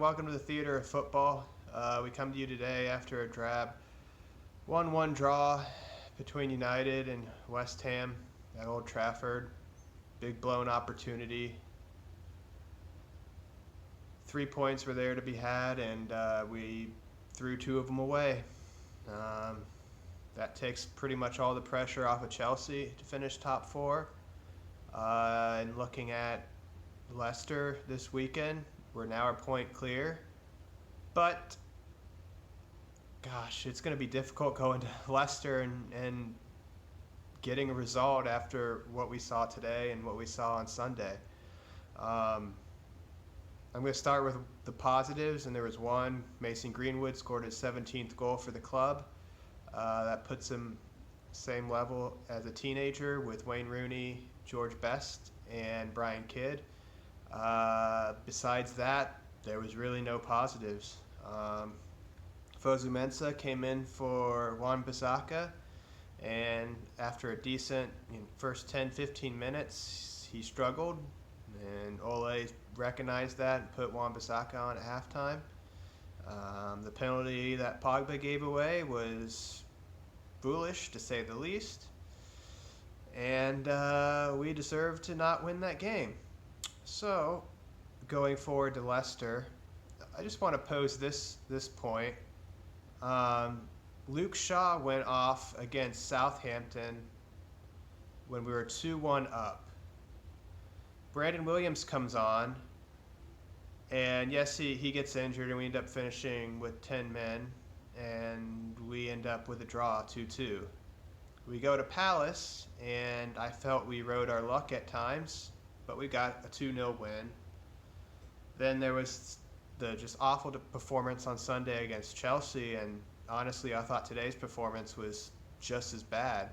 welcome to the Theater of Football. We come to you today after a drab 1-1 draw between United and West Ham at Old Trafford. Big blown opportunity. 3 points were there to be had, and we threw two of them away. That takes pretty much all the pressure off of Chelsea to finish top four. And looking at Leicester this weekend, we're now a point clear. But, gosh, it's going to be difficult going to Leicester and getting a result after what we saw today and what we saw on Sunday. I'm going to start with the positives, and there was one. Mason Greenwood scored his 17th goal for the club. That puts him same level as a teenager with Wayne Rooney, George Best, and Brian Kidd. Besides that, there was really no positives. Fosu Mensah came in for Wan-Bissaka, and after a decent first 10-15 minutes, he struggled, and Ole recognized that and put Wan-Bissaka on at halftime. The penalty that Pogba gave away was foolish, to say the least, and we deserved to not win that game. So, going forward to Leicester, I just want to pose this point. Luke Shaw went off against Southampton when we were 2-1 up. Brandon Williams comes on, and yes, he gets injured, and we end up finishing with 10 men, and we end up with a draw, 2-2. We go to Palace, and I felt we rode our luck at times, but we got a 2-0 win. Then there was the just awful performance on Sunday against Chelsea, and honestly, I thought today's performance was just as bad.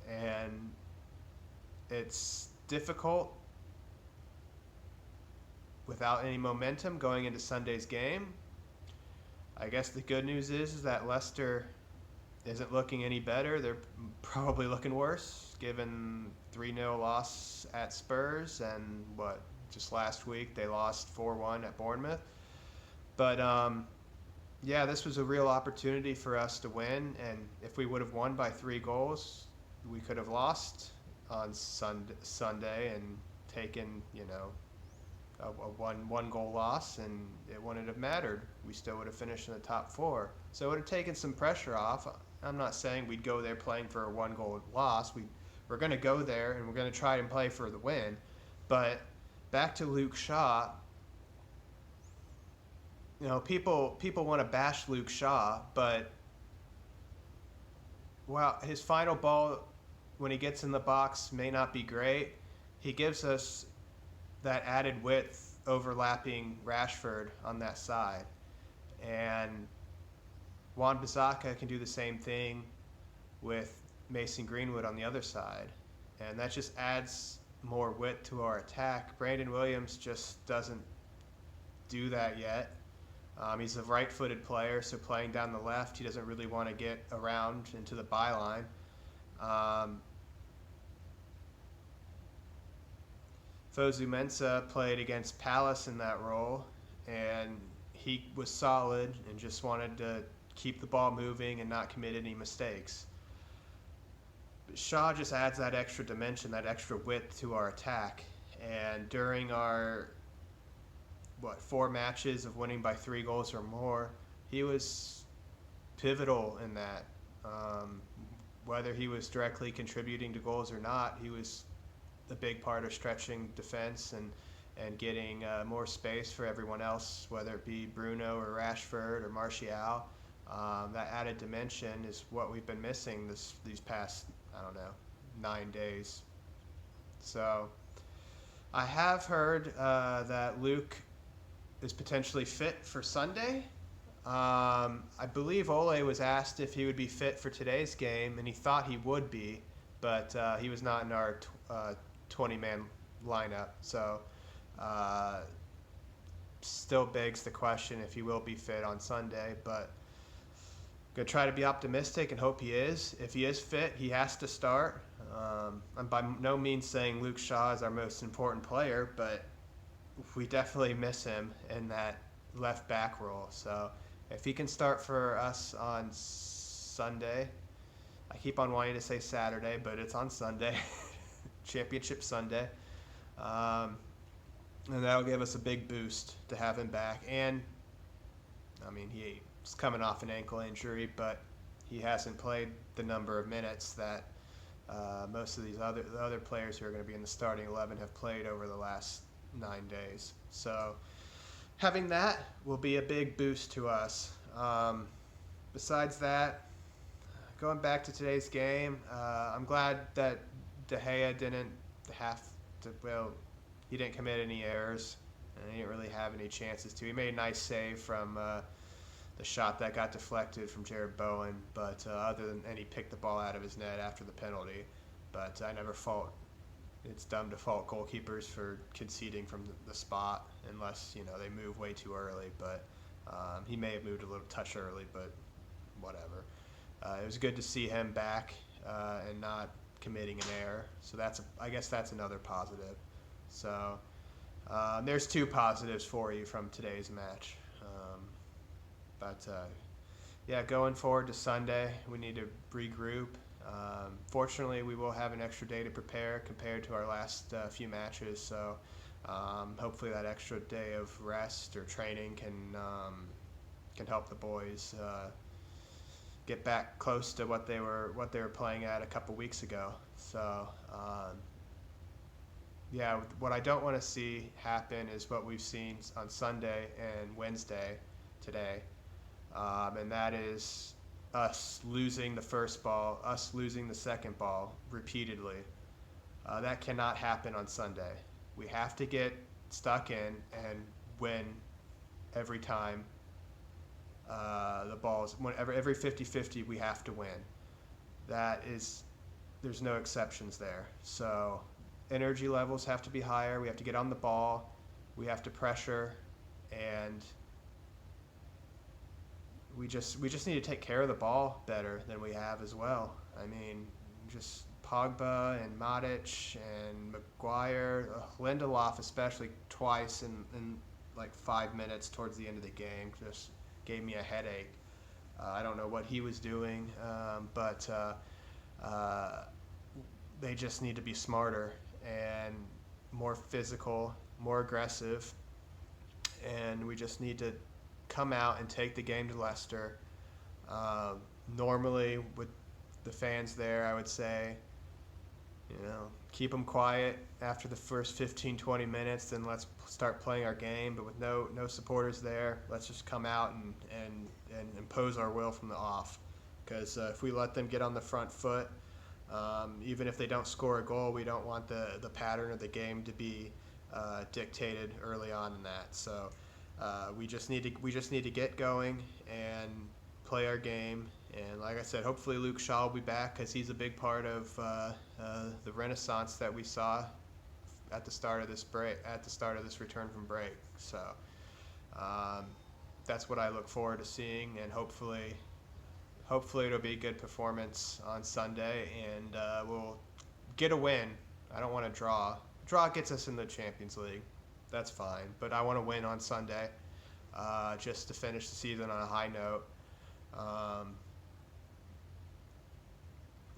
And it's difficult without any momentum going into Sunday's game. I guess the good news is that Leicester isn't looking any better. They're probably looking worse, given 3-0 loss at Spurs, and just last week they lost 4-1 at Bournemouth. But yeah, this was a real opportunity for us to win, and if we would have won by 3 goals, we could have lost on Sunday and taken, a one goal loss, and it wouldn't have mattered. We still would have finished in the top 4. So it would have taken some pressure off. I'm not saying we'd go there playing for a 1-goal loss. We're going to go there, and we're going to try and play for the win. But back to Luke Shaw. People want to bash Luke Shaw, but while his final ball, when he gets in the box, may not be great, he gives us that added width overlapping Rashford on that side. And Wan-Bissaka can do the same thing with Mason Greenwood on the other side. And that just adds more width to our attack. Brandon Williams just doesn't do that yet. He's a right-footed player, so playing down the left, he doesn't really want to get around into the byline. Fosu Mensah played against Palace in that role, and he was solid and just wanted to keep the ball moving and not commit any mistakes. But Shaw just adds that extra dimension, that extra width to our attack. And during our 4 matches of winning by 3 goals or more, he was pivotal in that. Whether he was directly contributing to goals or not, he was a big part of stretching defense and getting more space for everyone else, whether it be Bruno or Rashford or Martial. That added dimension is what we've been missing these past, 9 days. So I have heard that Luke is potentially fit for Sunday. I believe Ole was asked if he would be fit for today's game, and he thought he would be, but he was not in our 20-man lineup. So still begs the question if he will be fit on Sunday, but going to try to be optimistic and hope he is. If he is fit, he has to start. I'm by no means saying Luke Shaw is our most important player, but we definitely miss him in that left back role. So if he can start for us on Sunday, I keep on wanting to say Saturday, but it's on Sunday, Championship Sunday. Um, and that'll give us a big boost to have him back. And I mean, he's coming off an ankle injury, but he hasn't played the number of minutes that most of these other players who are going to be in the starting 11 have played over the last 9 days. So having that will be a big boost to us. Besides that, going back to today's game, I'm glad that De Gea didn't have to. Well, he didn't commit any errors, and he didn't really have any chances to. He made a nice save from the shot that got deflected from Jared Bowen, but and he picked the ball out of his net after the penalty. But I never fault. It's dumb to fault goalkeepers for conceding from the spot unless they move way too early. But he may have moved a little touch early, but whatever. It was good to see him back and not committing an error. So I guess that's another positive. So there's two positives for you from today's match. Yeah, going forward to Sunday, we need to regroup. Fortunately, we will have an extra day to prepare compared to our last few matches. So hopefully that extra day of rest or training can help the boys get back close to what they were playing at a couple weeks ago. So yeah, what I don't want to see happen is what we've seen on Sunday and Wednesday today, and that is us losing the first ball, us losing the second ball repeatedly. That cannot happen on Sunday. We have to get stuck in and win every time the balls. Every 50-50 we have to win. There's no exceptions there. So energy levels have to be higher. We have to get on the ball. We have to pressure, and we just need to take care of the ball better than we have as well. I mean, just Pogba and Matic and Maguire, Lindelof especially twice in like 5 minutes towards the end of the game just gave me a headache. I don't know what he was doing, but they just need to be smarter and more physical, more aggressive, and we just need to come out and take the game to Leicester. Normally, with the fans there, I would say, keep them quiet after the first 15-20 minutes, then let's start playing our game. But with no supporters there, let's just come out and impose our will from the off. Because if we let them get on the front foot, even if they don't score a goal, we don't want the pattern of the game to be dictated early on in that. So we just need to get going and play our game. And like I said, hopefully Luke Shaw will be back because he's a big part of the renaissance that we saw at the start of this return from break. So that's what I look forward to seeing, and hopefully it'll be a good performance on Sunday, and we'll get a win. I don't want to draw. Draw gets us in the Champions League. That's fine, but I want to win on Sunday just to finish the season on a high note.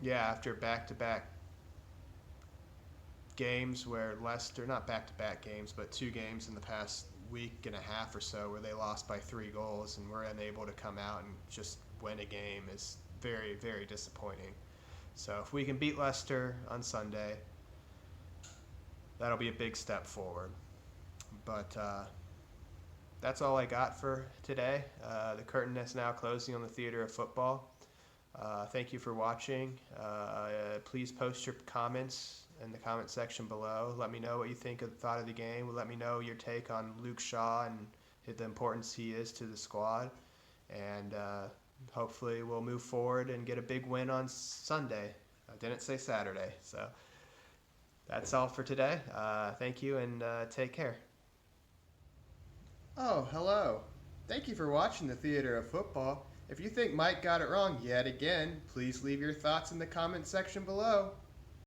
Yeah, after back-to-back games where Leicester, not back-to-back games, but 2 games in the past week and a half or so where they lost by 3 goals and were unable to come out and just win a game is very, very disappointing. So if we can beat Leicester on Sunday, that'll be a big step forward. But that's all I got for today. The curtain is now closing on the theater of football. Thank you for watching. Please post your comments in the comment section below. Let me know what you thought of the game. Let me know your take on Luke Shaw and the importance he is to the squad. And hopefully we'll move forward and get a big win on Sunday. I didn't say Saturday. So that's all for today. Thank you, and take care. Oh, hello. Thank you for watching the Theater of Football. If you think Mike got it wrong yet again, please leave your thoughts in the comment section below.